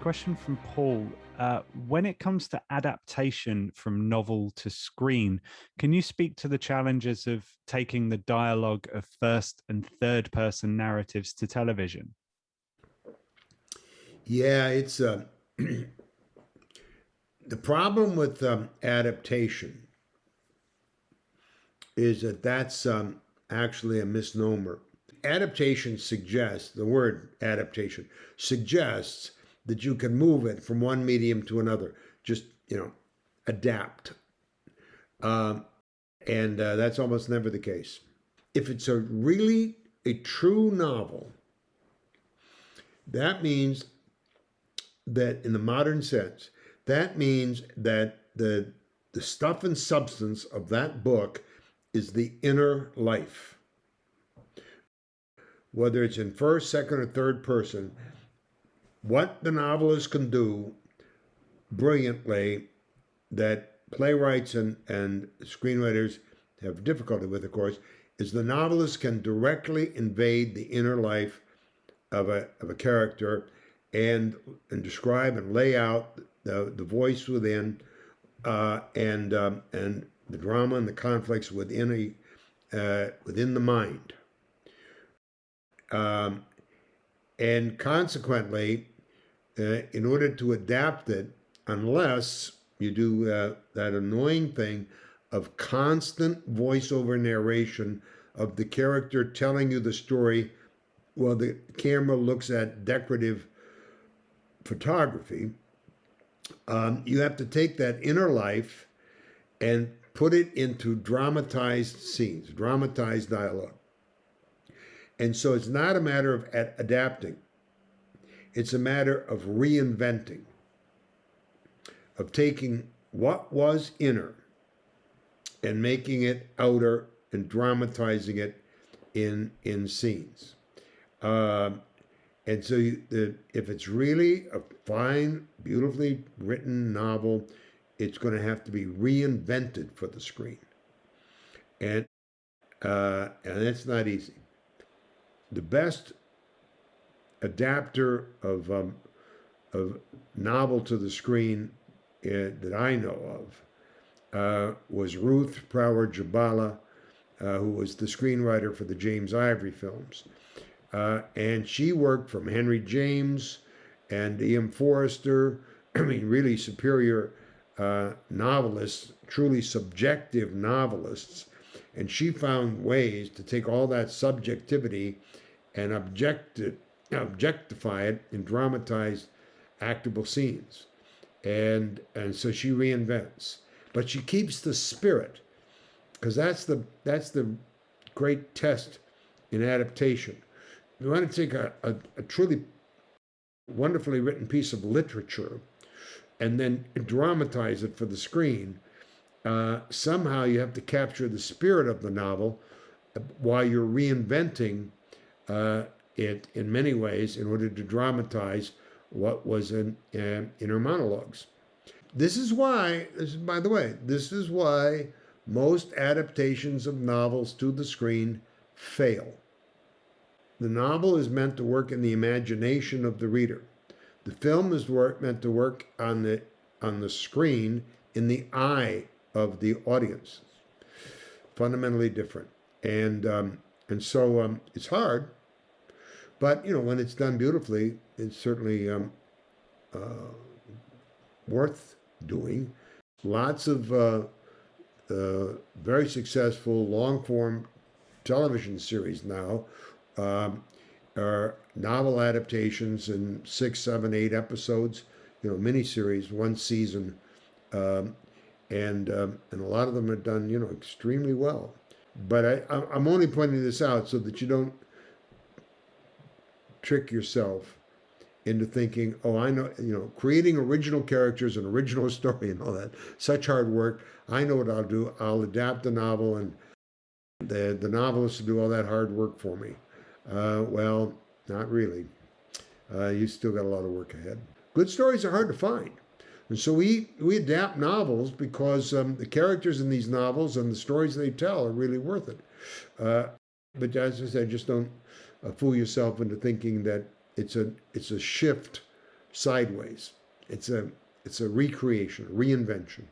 Question from Paul. When it comes to adaptation from novel to screen, can you speak to the challenges of taking the dialogue of first and third person narratives to television? Yeah, it's the problem with adaptation is that that's actually a misnomer. Adaptation suggests, the word adaptation suggests that you can move it from one medium to another, just, adapt. And that's almost never the case. If it's a true novel, that means that in the modern sense, that means that the stuff and substance of that book is the inner life. Whether it's in first, second, or third person, what the novelist can do brilliantly that playwrights and screenwriters have difficulty with, of course, is the novelist can directly invade the inner life of a character and describe and lay out the voice within and the drama and the conflicts within the mind. And consequently, in order to adapt it, unless you do that annoying thing of constant voiceover narration of the character telling you the story while the camera looks at decorative photography, you have to take that inner life and put it into dramatized scenes, dramatized dialogue. And so it's not a matter of adapting. It's a matter of reinventing, of taking what was inner and making it outer and dramatizing it in scenes. And so if it's really a fine, beautifully written novel, it's going to have to be reinvented for the screen. And that's not easy. The best adapter of novel to the screen that I know of was Ruth Jabala, who was the screenwriter for the James Ivory films. And she worked from Henry James and E.M. Forster, really superior novelists, truly subjective novelists. And she found ways to take all that subjectivity and objectify it in dramatized actable scenes. And so she reinvents. But she keeps the spirit, because that's the great test in adaptation. You want to take a truly wonderfully written piece of literature and then dramatize it for the screen. Somehow you have to capture the spirit of the novel while you're reinventing it in many ways in order to dramatize what was in inner monologues. This is why most adaptations of novels to the screen fail. The novel is meant to work in the imagination of the reader. The film is meant to work on the screen in the eye of the audience. Fundamentally different, and so it's hard. But when it's done beautifully, it's certainly worth doing. Lots of very successful long-form television series now are novel adaptations in 6, 7, 8 episodes, miniseries, one season, and a lot of them are done, extremely well. But I'm only pointing this out so that you don't trick yourself into thinking, oh, I know, creating original characters and original story and all that, such hard work. I know what I'll do. I'll adapt the novel and the novelist will do all that hard work for me. Well, not really. You still got a lot of work ahead. Good stories are hard to find. And so we adapt novels because the characters in these novels and the stories they tell are really worth it. But as I said, just don't fool yourself into thinking that it's a shift sideways. It's a recreation, reinvention.